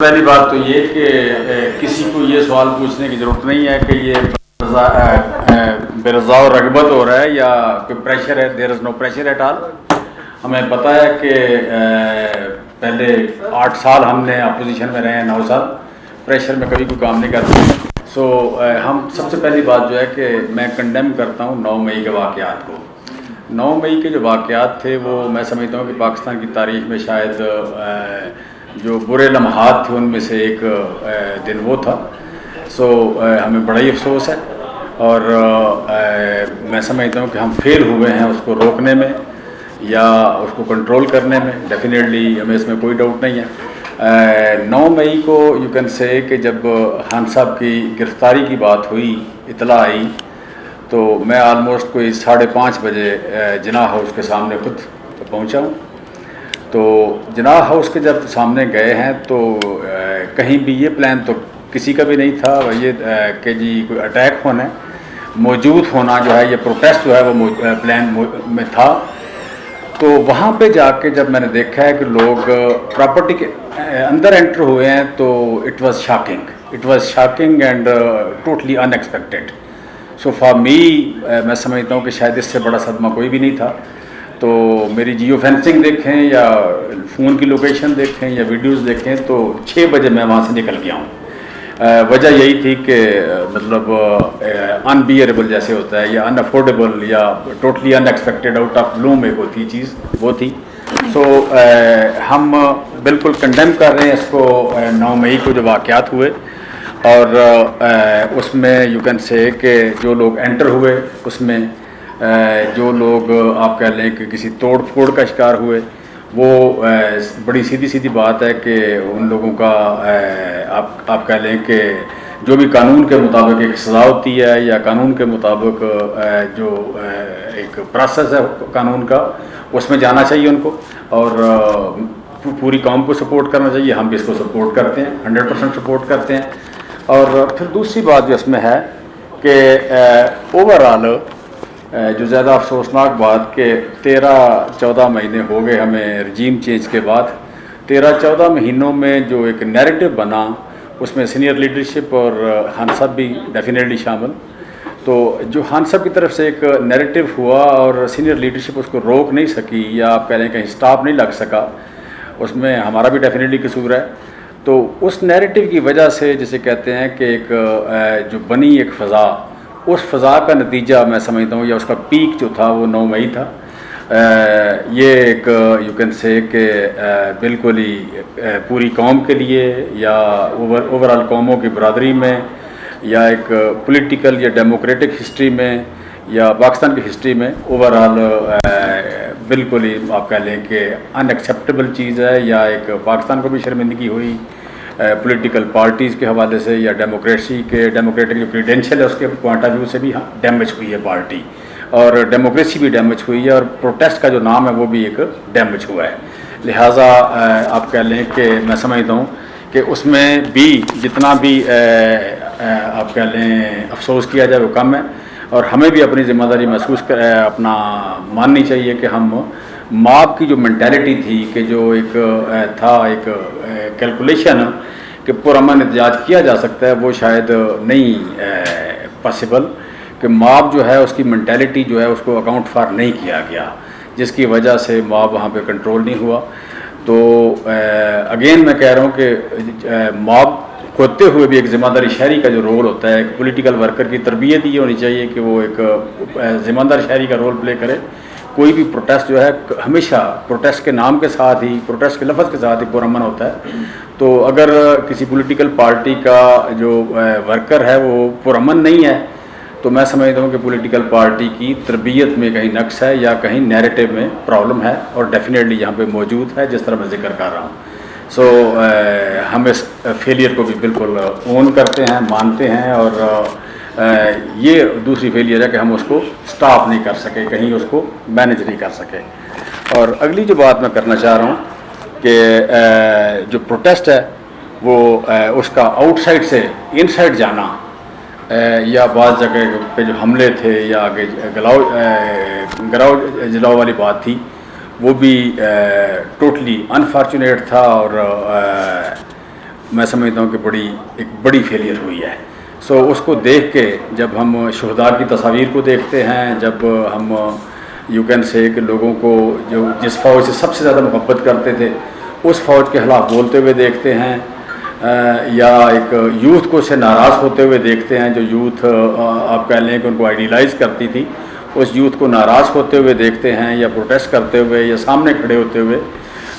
پہلی بات تو یہ کہ کسی کو یہ سوال پوچھنے کی ضرورت نہیں ہے کہ یہ بے رضا و رغبت ہو رہا ہے یا کوئی پریشر ہے. دیر از نو پریشر ایٹ آل. ہمیں پتہ ہے کہ پہلے 8 سال ہم نے اپوزیشن میں رہے ہیں, 9 سال پریشر میں کبھی کوئی کام نہیں کرتے. سو ہم سب سے پہلی بات جو ہے کہ میں کنڈیم کرتا ہوں 9 مئی کے واقعات کو. 9 مئی کے جو واقعات تھے وہ میں سمجھتا ہوں کہ پاکستان کی تاریخ میں شاید جو برے لمحات تھے ان میں سے ایک دن وہ تھا. سو ہمیں بڑا ہی افسوس ہے اور میں سمجھتا ہوں کہ ہم فیل ہوئے ہیں اس کو روکنے میں یا اس کو کنٹرول کرنے میں. ڈیفینیٹلی ہمیں اس میں کوئی ڈاؤٹ نہیں ہے. 9 مئی کو یو کین سے کہ جب خان صاحب کی گرفتاری کی بات ہوئی, اطلاع آئی, تو میں آلموسٹ کوئی 5:30 بجے جناح ہاؤس کے سامنے خود پہنچا ہوں. تو جناح ہاؤس کے جب سامنے گئے ہیں تو کہیں بھی یہ پلان تو کسی کا بھی نہیں تھا یہ کہ جی کوئی اٹیک ہونا ہے. موجود ہونا جو ہے یہ پروٹیسٹ جو ہے وہ پلان میں تھا. تو وہاں پہ جا کے جب میں نے دیکھا ہے کہ لوگ پراپرٹی کے اندر انٹر ہوئے ہیں تو it was shocking and totally in expected. So for me میں سمجھتا ہوں کہ شاید اس سے بڑا صدمہ کوئی بھی نہیں تھا. تو میری جیو فینسنگ دیکھیں یا فون کی لوکیشن دیکھیں یا ویڈیوز دیکھیں تو 6 بجے میں وہاں سے نکل گیا ہوں. وجہ یہی تھی کہ مطلب ان بیئربل جیسے ہوتا ہے یا ان افورڈیبل یا totally unexpected out of blue ایک ہوتی چیز وہ تھی. سو ہم بالکل کنڈیم کر رہے ہیں اس کو. 9 مئی کو جو واقعات ہوئے اور اس میں یو کین سے کہ جو لوگ انٹر ہوئے اس میں جو لوگ آپ کہہ لیں کہ کسی توڑ پھوڑ کا شکار ہوئے وہ بڑی سیدھی بات ہے کہ ان لوگوں کا آپ کہہ لیں کہ جو بھی قانون کے مطابق ایک سزا ہوتی ہے یا قانون کے مطابق جو ایک پروسیس ہے قانون کا اس میں جانا چاہیے ان کو اور پوری قوم کو سپورٹ کرنا چاہیے. ہم بھی اس کو سپورٹ کرتے ہیں, 100% سپورٹ کرتے ہیں. اور پھر دوسری بات جو اس میں ہے کہ اوور آل جو زیادہ افسوسناک بات کہ 13-14 مہینے ہو گئے ہمیں رجیم چینج کے بعد. 13-14 مہینوں میں جو ایک نیریٹو بنا اس میں سینئر لیڈرشپ اور خان صاحب بھی ڈیفینیٹلی شامل. تو جو خان صاحب کی طرف سے ایک نیریٹو ہوا اور سینئر لیڈرشپ اس کو روک نہیں سکی یا آپ کہہ لیں کہیں سٹاپ نہیں لگ سکا, اس میں ہمارا بھی ڈیفینیٹلی قصور ہے. تو اس نیریٹو کی وجہ سے جسے کہتے ہیں کہ ایک جو بنی ایک فضا, اس فضا کا نتیجہ میں سمجھتا ہوں یا اس کا پیک جو تھا وہ 9 مئی تھا. یہ ایک یو کین سے کہ بالکل ہی پوری قوم کے لیے یا اوور آل قوموں کی برادری میں یا ایک پولیٹیکل یا ڈیموکریٹک ہسٹری میں یا پاکستان کی ہسٹری میں اوور آل بالکل ہی آپ کہہ لیں کہ ان ایکسیپٹیبل چیز ہے یا ایک پاکستان کو بھی شرمندگی ہوئی پولیٹیکل پارٹیز کے حوالے سے یا ڈیموکریٹک جو کریڈینشیل ہے اس کے پوائنٹ آف ویو سے بھی ڈیمیج ہوئی ہے پارٹی اور ڈیموکریسی بھی ڈیمیج ہوئی ہے اور پروٹیسٹ کا جو نام ہے وہ بھی ایک ڈیمیج ہوا ہے. لہٰذا آپ کہہ لیں کہ میں سمجھتا ہوں کہ اس میں بھی جتنا بھی آپ کہہ لیں افسوس کیا جائے وہ کم ہے اور ہمیں بھی اپنی ذمہ داری محسوس اپنا ماننی چاہیے کہ ہم ماب کی جو مینٹیلٹی تھی کہ جو ایک تھا ایک کیلکولیشن کہ پرامن احتجاج کیا جا سکتا ہے وہ شاید نہیں پاسبل کہ ماب جو ہے اس کی مینٹیلٹی جو ہے اس کو اکاؤنٹ فار نہیں کیا گیا جس کی وجہ سے ماب وہاں پہ کنٹرول نہیں ہوا. تو اگین میں کہہ رہا ہوں کہ ماب ہوتے ہوئے بھی ایک ذمہ داری شہری کا جو رول ہوتا ہے ایک پولیٹیکل ورکر کی تربیت یہ ہونی چاہیے کہ وہ ایک ذمہ دار شہری کا رول پلے کرے. کوئی بھی پروٹیسٹ جو ہے ہمیشہ پروٹیسٹ کے نام کے ساتھ ہی پروٹیسٹ کے لفظ کے ساتھ ہی پرامن ہوتا ہے. تو اگر کسی پولیٹیکل پارٹی کا جو ورکر ہے وہ پرامن نہیں ہے تو میں سمجھتا ہوں کہ پولیٹیکل پارٹی کی تربیت میں کہیں نقص ہے یا کہیں نیریٹو میں پرابلم ہے اور ڈیفینیٹلی یہاں پہ موجود ہے جس طرح میں ذکر کر رہا ہوں. سو ہم اس فیلئر کو بھی بالکل اون کرتے ہیں, مانتے ہیں اور یہ دوسری فیلئر ہے کہ ہم اس کو سٹاپ نہیں کر سکے, کہیں اس کو مینیج نہیں کر سکے. اور اگلی جو بات میں کرنا چاہ رہا ہوں کہ جو پروٹیسٹ ہے وہ اس کا آؤٹ سائڈ سے ان سائڈ جانا یا بعض جگہ پہ جو حملے تھے یا آگے گراؤ جلاؤ والی بات تھی وہ بھی ٹوٹلی انفارچونیٹ تھا اور میں سمجھتا ہوں کہ ایک بڑی فیلئر ہوئی ہے. سو اس کو دیکھ کے جب ہم شہداء کی تصاویر کو دیکھتے ہیں، جب ہم یو کین سے کہ لوگوں کو جو جس فوج سے سب سے زیادہ محبت کرتے تھے اس فوج کے خلاف بولتے ہوئے دیکھتے ہیں، یا ایک یوتھ کو سے ناراض ہوتے ہوئے دیکھتے ہیں، جو یوتھ آپ کہہ لیں کہ ان کو آئیڈیلائز کرتی تھی، اس یوتھ کو ناراض ہوتے ہوئے دیکھتے ہیں یا پروٹیسٹ کرتے ہوئے یا سامنے کھڑے ہوتے ہوئے،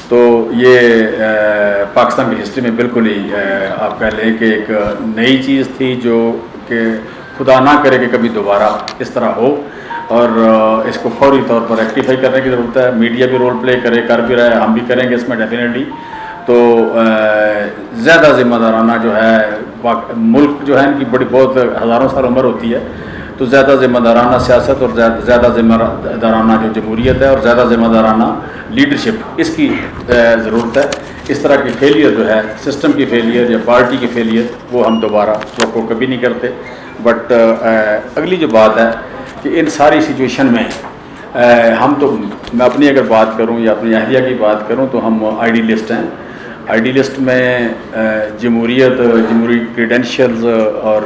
تو یہ پاکستان کی ہسٹری میں بالکل ہی آپ کہہ لیں کہ ایک نئی چیز تھی، جو کہ خدا نہ کرے کہ کبھی دوبارہ اس طرح ہو، اور اس کو فوری طور پر ریکٹیفائی کرنے کی ضرورت ہے. میڈیا بھی رول پلے کر بھی رہا ہے، ہم بھی کریں گے اس میں ڈیفینیٹلی. تو زیادہ ذمہ دارانہ جو ہے ملک جو ہے ان کی بہت ہزاروں سال عمر ہوتی ہے، تو زیادہ ذمہ دارانہ سیاست اور زیادہ ذمہ دارانہ جو جمہوریت ہے اور زیادہ ذمہ دارانہ لیڈرشپ، اس کی ضرورت ہے. اس طرح کی فیلئر جو ہے، سسٹم کی فیلئر یا پارٹی کی فیلئر، وہ ہم دوبارہ توقع کبھی نہیں کرتے. بٹ اگلی جو بات ہے کہ ان ساری سچویشن میں ہم تو، میں اپنی اگر بات کروں یا اپنی اہلیہ کی بات کروں تو ہم آئیڈیلسٹ ہیں. آئیڈیلسٹ میں جمہوری کریڈینشلز اور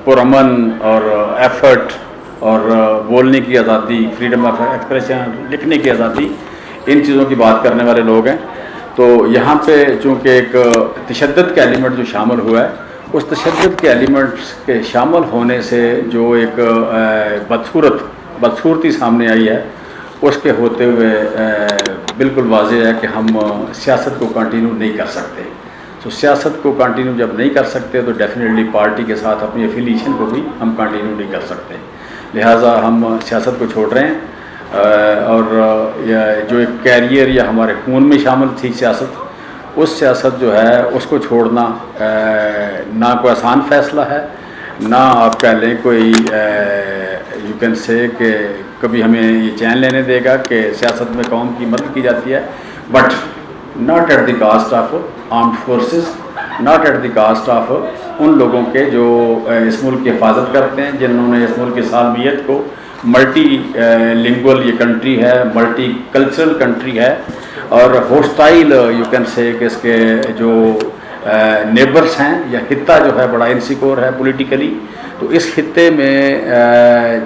پرامن اور ایفرٹ اور بولنے کی آزادی، فریڈم آف ایکسپریشن، لکھنے کی آزادی، ان چیزوں کی بات کرنے والے لوگ ہیں. تو یہاں پہ چونکہ ایک تشدد کا ایلیمنٹ جو شامل ہوا ہے، اس تشدد کے ایلیمنٹس کے شامل ہونے سے جو ایک بدصورتی سامنے آئی ہے، اس کے ہوتے ہوئے بالکل واضح ہے کہ ہم سیاست کو کنٹینیو نہیں کر سکتے. تو سیاست کو کنٹینیو جب نہیں کر سکتے تو ڈیفینیٹلی پارٹی کے ساتھ اپنی افیلیشن کو بھی ہم کنٹینیو نہیں کر سکتے. لہٰذا ہم سیاست کو چھوڑ رہے ہیں، اور جو ایک کیریئر یا ہمارے خون میں شامل تھی سیاست، اس سیاست جو ہے اس کو چھوڑنا نہ کوئی آسان فیصلہ ہے، نہ آپ کہہ لیں کوئی یو کین سے کہ کبھی ہمیں یہ چین لینے دے گا کہ سیاست میں قوم کی مدد کی جاتی ہے. But not at the cost of armed forces, not at the cost of ان لوگوں کے جو اس ملک کی حفاظت کرتے ہیں، جنہوں نے اس ملک کی سالمیت کو، ملٹی لنگول یہ کنٹری ہے، ملٹی کلچرل کنٹری ہے، اور ہوسٹائل یو کین سے کہ اس کے جو نیبرس ہیں یا خطہ جو ہے بڑا انسیکور ہے پولیٹیکلی. تو اس خطے میں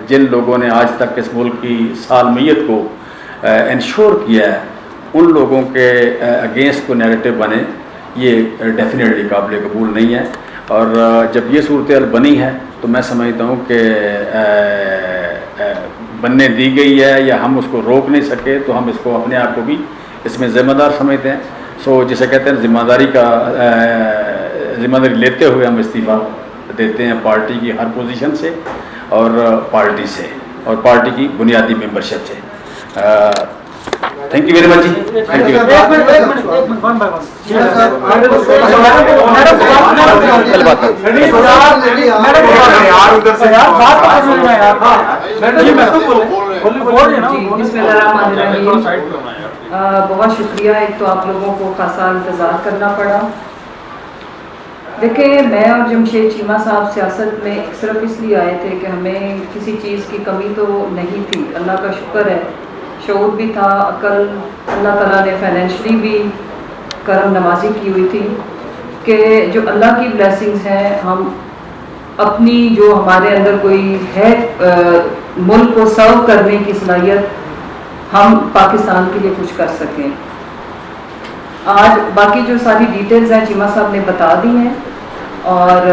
جن لوگوں نے آج تک اس ملک کی سالمیت کو انشور کیا ہے، ان لوگوں کے اگینسٹ کو نیریٹو بنے، یہ ڈیفینیٹلی قابل قبول نہیں ہے. اور جب یہ صورتحال بنی ہے تو میں سمجھتا ہوں کہ بننے دی گئی ہے یا ہم اس کو روک نہیں سکے، تو ہم اس کو اپنے آپ کو بھی اس میں ذمہ دار سمجھتے ہیں. سو جسے کہتے ہیں ذمہ داری لیتے ہوئے ہم استعفیٰ دیتے ہیں پارٹی کی ہر پوزیشن سے اور پارٹی سے اور پارٹی کی بنیادی ممبرشپ سے. تھینک یو ویری مچ جی. Thank you. بہت شکریہ. ایک تو آپ لوگوں کو خاصا انتظار کرنا پڑا. دیکھیں، میں اور جمشید چیمہ صاحب سیاست میں صرف اس لیے آئے تھے کہ ہمیں کسی چیز کی کمی تو نہیں تھی. اللہ کا شکر ہے، شعور بھی تھا، عقل، اللہ تعالیٰ نے فائنینشلی بھی کرم نوازی کی ہوئی تھی کہ جو اللہ کی بلیسنگز ہیں، ہم اپنی جو ہمارے اندر کوئی ہے ملک کو سرو کرنے کی صلاحیت، ہم پاکستان کے لیے کچھ کر سکیں. آج باقی جو ساری ڈیٹیلز ہیں چیمہ صاحب نے بتا دی ہیں، اور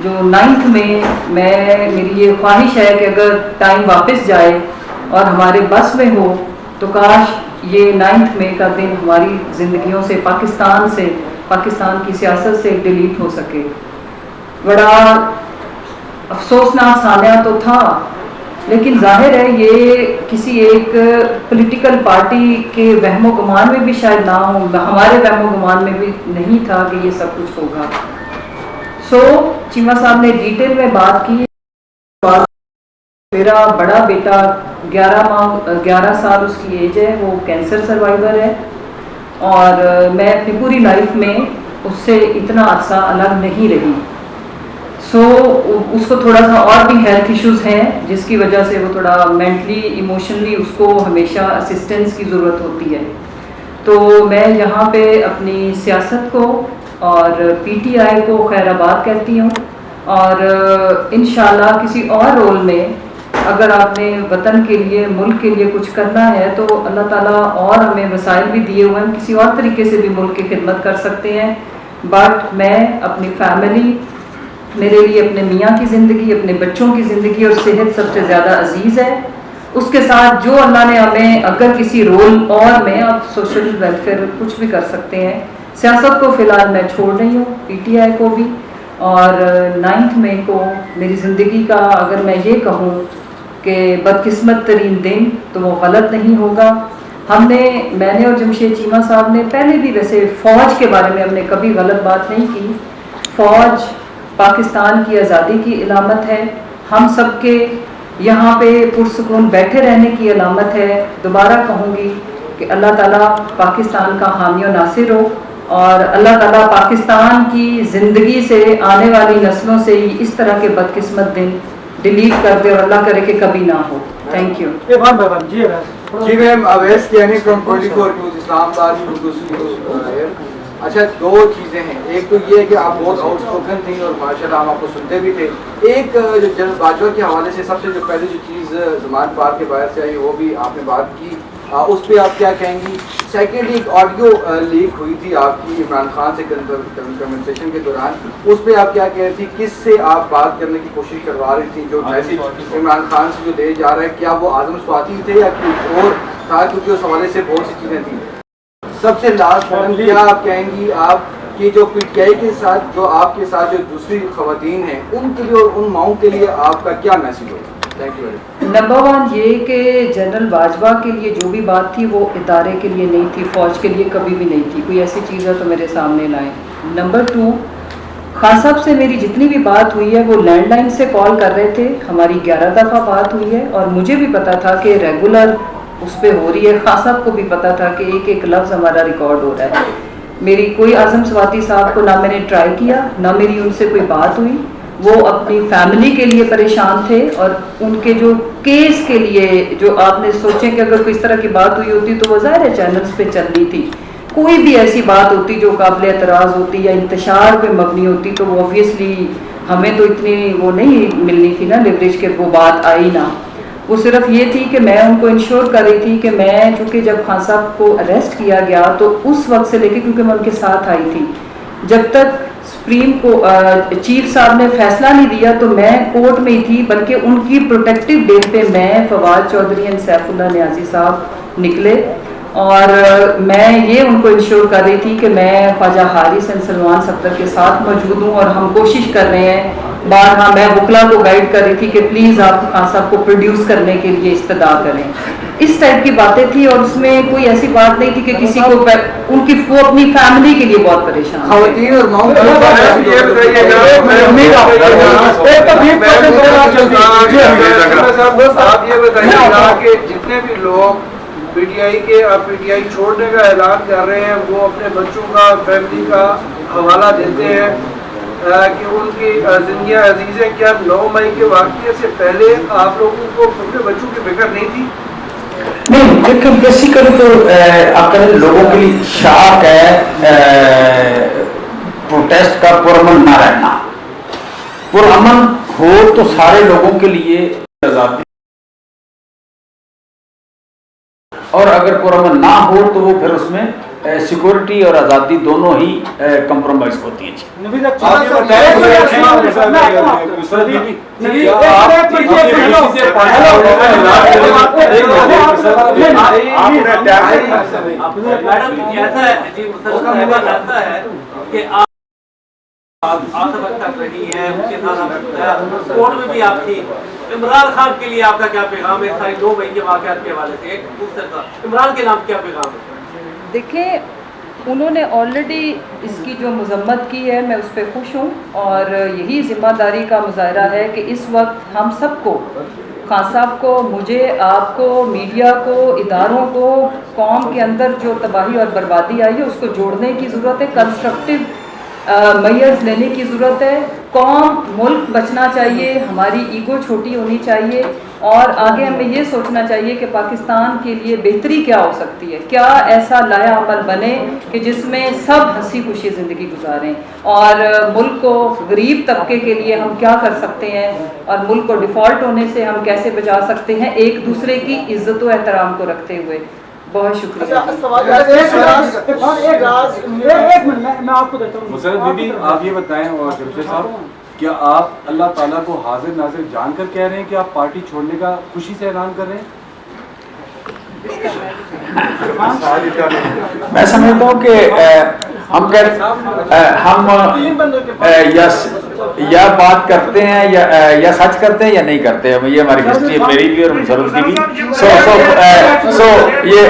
جو 9 میں میری یہ خواہش ہے کہ اگر ٹائم واپس جائے اور ہمارے بس میں ہو تو کاش یہ 9 مئی کا دن ہماری زندگیوں سے، پاکستان کی سیاست سے ڈیلیٹ ہو سکے. بڑا افسوسناک سانحہ تو تھا، لیکن ظاہر ہے یہ کسی ایک پولیٹیکل پارٹی کے وہم و گمان میں بھی شاید نہ ہو، ہمارے وہم و گمان میں بھی نہیں تھا کہ یہ سب کچھ ہوگا. سو چیمہ صاحب نے ڈیٹیل میں بات کی. میرا بڑا بیٹا 11 سال اس کی ایج ہے، وہ کینسر سروائیور ہے، اور میں اپنی پوری لائف میں اس سے اتنا عرصہ الگ نہیں رہی. سو اس کو تھوڑا سا اور بھی ہیلتھ ایشوز ہیں جس کی وجہ سے وہ تھوڑا مینٹلی ایموشنلی اس کو ہمیشہ اسسٹنس کی ضرورت ہوتی ہے. تو میں یہاں پہ اپنی سیاست کو اور PTI کو خیر آباد کہتی ہوں، اور انشاءاللہ کسی اور رول میں اگر آپ نے وطن کے لیے، ملک کے لیے کچھ کرنا ہے تو اللہ تعالیٰ اور ہمیں وسائل بھی دیے ہوئے ہیں، کسی اور طریقے سے بھی ملک کی خدمت کر سکتے ہیں. بٹ میں اپنی فیملی، میرے لیے اپنے میاں کی زندگی، اپنے بچوں کی زندگی اور صحت سب سے زیادہ عزیز ہے. اس کے ساتھ جو اللہ نے ہمیں اگر کسی رول اور میں آپ سوشل ویلفیئر کچھ بھی کر سکتے ہیں. سیاست کو فی الحال میں چھوڑ رہی ہوں، PTI کو بھی، اور 9 مئی کو میری زندگی کا اگر میں یہ کہوں کہ بدقسمت ترین دن تو وہ غلط نہیں ہوگا. میں نے اور جمشید چیمہ صاحب نے پہلے بھی ویسے فوج کے بارے میں ہم نے کبھی غلط بات نہیں کی. فوج پاکستان کی آزادی کی علامت ہے، ہم سب کے یہاں پہ پرسکون بیٹھے رہنے کی علامت ہے. دوبارہ کہوں گی کہ اللہ تعالیٰ پاکستان کا حامی و ناصر ہو، اور اللہ تعالیٰ پاکستان کی زندگی سے، آنے والی نسلوں سے اس طرح کے بدقسمت دن ڈیلیٹ کر دے، اور اللہ کرے کہ کبھی نہ ہو. Thank you. جی ma'am, Awais Kiani from 24 news Islamabad. اچھا، 2 چیزیں ہیں. ایک تو یہ ہے کہ آپ بہت آؤٹ اسپوکن تھیں اور ماشاءاللہ ہم آپ کو سنتے بھی تھے. ایک جو جنرل باجوہ کے حوالے سے سب سے جو پہلی جو چیز زمان پار کے باعث سے آئی وہ بھی آپ نے بات کی، اس پہ آپ کیا کہیں گی؟ سیکنڈ، ایک آڈیو لیک ہوئی تھی آپ کی عمران خان سے کنورسیشن کے دوران، اس پہ آپ کیا کہہ رہی تھی؟ کس سے آپ بات کرنے کی کوشش کروا رہی تھی؟ جو میسج عمران خان سے جو دے جا رہا ہے، کیا وہ اعظم سواتی تھے یا کچھ اور تھا؟ کیونکہ اس حوالے سے بہت سی چیزیں تھیں. سب سے لاسٹ کیا آپ کہیں گی آپ کی جو PTI کے ساتھ، جو آپ کے ساتھ جو دوسری خواتین ہیں، ان کے لیے اور ان ماؤں کے لیے آپ کا کیا میسج ہوگا؟ Thank you. نمبر 1 یہ کہ جنرل باجوہ کے لیے جو بھی بات تھی وہ ادارے کے لیے نہیں تھی، فوج کے لیے کبھی بھی نہیں تھی. کوئی ایسی چیز ہے تو میرے سامنے لائیں. نمبر 2، خان صاحب سے میری جتنی بھی بات ہوئی ہے وہ لینڈ لائن سے کال کر رہے تھے. ہماری 11 دفعہ بات ہوئی ہے، اور مجھے بھی پتا تھا کہ ریگولر اس پہ ہو رہی ہے. خان صاحب کو بھی پتا تھا کہ ایک ایک لفظ ہمارا ریکارڈ ہو رہا ہے. میری کوئی اعظم سواتی صاحب کو نہ میں نے ٹرائی کیا، نہ میری ان سے کوئی بات ہوئی. وہ اپنی فیملی کے لیے پریشان تھے، اور ان کے جو کیس کے لیے، جو آپ نے سوچیں کہ اگر کوئی اس طرح کی بات ہوئی ہوتی تو وہ ظاہر ہے چینلز پہ چل رہی تھی. کوئی بھی ایسی بات ہوتی جو قابل اعتراض ہوتی یا انتشار پہ مبنی ہوتی تو وہ اوبویسلی ہمیں تو اتنی وہ نہیں ملنی تھی نا لیوریج کے وہ بات آئی نہ. وہ صرف یہ تھی کہ میں ان کو انشور کر رہی تھی کہ میں، چونکہ جب خان صاحب کو اریسٹ کیا گیا تو اس وقت سے لے کے، کیونکہ میں ان کے ساتھ آئی تھی، جب تک سپریم کو چیف صاحب نے فیصلہ نہیں دیا تو میں کورٹ میں ہی تھی. بلکہ ان کی پروٹیکٹیو ڈیٹ پہ میں، فواد چودھری اور سیف اللہ نیازی صاحب نکلے، اور میں یہ ان کو انشور کر رہی تھی کہ میں خواجہ حارث اور سلمان صفدر کے ساتھ موجود ہوں، اور ہم کوشش کر رہے ہیں. بارہا میں وکلا کو گائیڈ کر رہی تھی کہ پلیز آپ خان صاحب کو پروڈیوس کرنے کے لیے استدعا کریں. اس ٹائپ کی باتیں تھی، اور اس میں کوئی ایسی بات نہیں تھی کہ کسی کو ان کی، وہ اپنی فیملی کے لیے بہت پریشان. خواتین اور ماؤں آپ یہ بتائیے کہ جتنے بھی لوگ PTI چھوڑنے کا اعلان کر رہے ہیں وہ اپنے بچوں کا، فیملی کا حوالہ دیتے ہیں کہ ان کی زندگیاں عزیز ہیں. کیا 9 مئی کے واقعے سے پہلے آپ لوگوں کو اپنے بچوں کی فکر نہیں تھی؟ نہیں، لیکن بیسیکلی تو اگر لوگوں کے لیے شاک ہے پروٹیسٹ کا پرامن نہ رہنا. پرامن ہو تو سارے لوگوں کے لیے آزادی، اور اگر پرامن نہ ہو تو وہ پھر اس میں سیکورٹی اور آزادی دونوں ہی کمپرومائز ہوتی ہیں. عمران خان کے لیے آپ کا کیا پیغام ہے؟ 2 مئی کے واقعات کے حوالے سے ایک دوسرے کا عمران کے نام کیا پیغام ہے؟ دیکھیں، انہوں نے آلریڈی اس کی جو مذمت کی ہے، میں اس پہ خوش ہوں، اور یہی ذمہ داری کا مظاہرہ ہے کہ اس وقت ہم سب کو، خان صاحب کو، مجھے، آپ کو، میڈیا کو، اداروں کو، قوم کے اندر جو تباہی اور بربادی آئی ہے اس کو جوڑنے کی ضرورت ہے. کنسٹرکٹیو میئرز لینے کی ضرورت ہے. قوم، ملک بچنا چاہیے. ہماری ایگو چھوٹی ہونی چاہیے. اور آگے ہمیں یہ سوچنا چاہیے کہ پاکستان کے لیے بہتری کیا ہو سکتی ہے، کیا ایسا لایا عمل بنے کہ جس میں سب ہنسی خوشی زندگی گزاریں، اور ملک کو غریب طبقے کے لیے ہم کیا کر سکتے ہیں، اور ملک کو ڈیفالٹ ہونے سے ہم کیسے بچا سکتے ہیں، ایک دوسرے کی عزت و احترام کو رکھتے ہوئے۔ بہت شکریہ۔ مسرت دیدی آپ یہ بتائیں، اور جمشید صاحب، کیا آپ اللہ تعالیٰ کو حاضر ناظر جان کر کہہ رہے ہیں کہ آپ پارٹی چھوڑنے کا خوشی سے اعلان کر رہے ہیں؟ میں سمجھتا ہوں کہ ہم یا بات کرتے ہیں یا سچ کرتے ہیں یا نہیں کرتے ہیں، یہ ہماری ہسٹری ہے، میری بھی اور مسرت کی بھی۔ یہ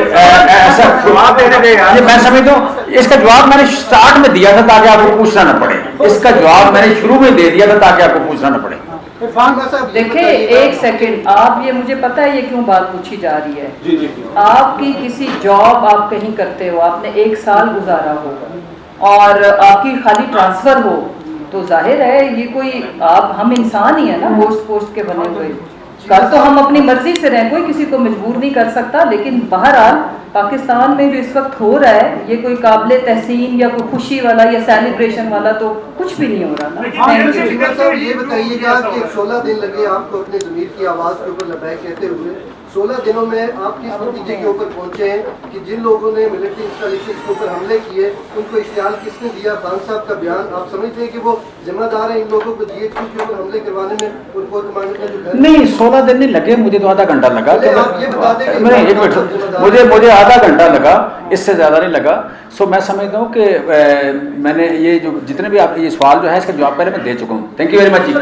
میں سمجھتا ہوں اس کا جواب میں نے اسٹارٹ میں دیا تھا تاکہ آپ کو پوچھنا نہ پڑے، اس کا جواب میں نے شروع میں دے دیا تھا تاکہ آپ کو پوچھنا نہ پڑے۔ دیکھیں ایک سیکنڈ، آپ یہ مجھے پتا ہے یہ کیوں بات پوچھی جا رہی ہے۔ آپ کی کسی جاب آپ کہیں کرتے ہو، آپ نے 1 سال گزارا ہو اور آپ کی خالی ٹرانسفر ہو، تو ظاہر ہے یہ کوئی ہم انسان ہی ہیں نا، پوسٹ کے بنے ہوئے، کل تو ہم اپنی مرضی سے رہیں، کوئی کسی کو مجبور نہیں کر سکتا، لیکن بہرحال پاکستان میں جو اس وقت ہو رہا ہے یہ کوئی قابل تحسین یا کوئی خوشی والا یا سیلیبریشن والا تو کچھ بھی نہیں ہو رہا نا۔ صاحب یہ بتائیے گا کہ 16 دن لگے آپ کو اپنے ضمیر کی آواز کے اوپر لبیک کہتے ہوئے، 16 دنوں میں آپ کس نتیجے کے اوپر پہنچے ہیں کہ جن لوگوں نے ملٹری انسٹالیشن کے اوپر حملے کیے ان کو اشتعال کس نے دیا؟ خان صاحب کا بیان، آپ سمجھتے ہیں کہ وہ ذمہ دار ہیں ان لوگوں کو جی ایچ کیو کے اوپر حملے کروانے میں؟ اور کور کمانڈر کا جو گھر نہیں 16 دن نہیں لگے، مجھے تو آدھا گھنٹہ لگا، آپ یہ بتا دیں کہ مجھے آدھا گھنٹہ لگا، اس سے زیادہ نہیں لگا۔ سو میں سمجھتا ہوں کہ میں نے یہ جو جتنے بھی آپ یہ سوال جو ہے اس کا جواب پہلے میں دے چکا ہوں۔ Thank you very much G.